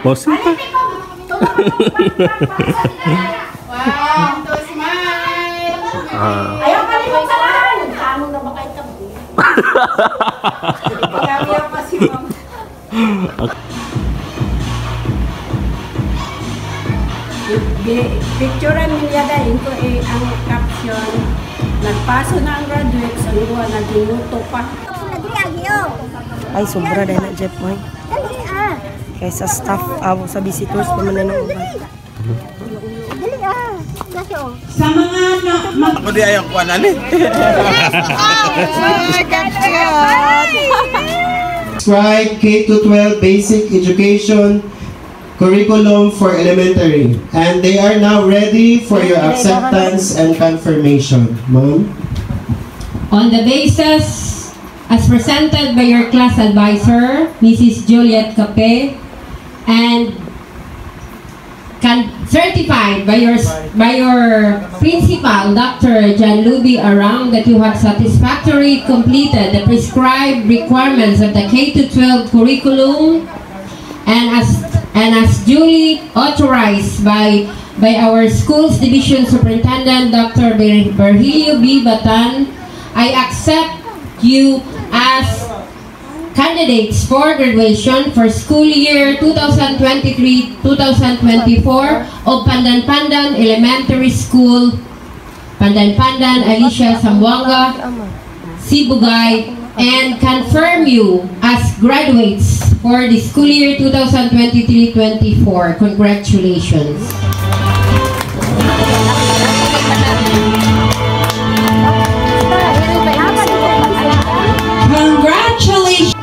Posin pa. Wow, to smile. Ayaw kalimutan! Ano na ba kayo tabi? Pagkakaya pa si ma'am. Picturean nila dahil ko ang caption. Nagpaso na ang graduate sa luwa, naginuto pa. Ay, sobra dahil na Jeff Moy. Kaysa staff, sa visitors naman na nung uban. Sa mga Ako di ayaw kuha na ni. Scribe K-12 Basic Education Curriculum for Elementary. And they are now ready for your acceptance and confirmation. Ma'am? On the basis as presented by your class advisor, Mrs. Juliet Cape, and certified by your principal, Dr. Janlubi Arang, that you have satisfactorily completed the prescribed requirements of the K-12 curriculum, and as duly authorized by our school's division superintendent, Dr. Virgilio B. Batan, I accept you as candidates for graduation for school year 2023-2024 of Pandan-Pandan Elementary School, Pandan-Pandan, Alicia, Zamboanga, Sibugay, and confirm you as graduates for the school year 2023-24. Congratulations. Congratulations.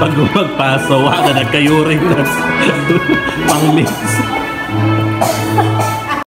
Pag magpasawa na nagkayuring na pang-mix.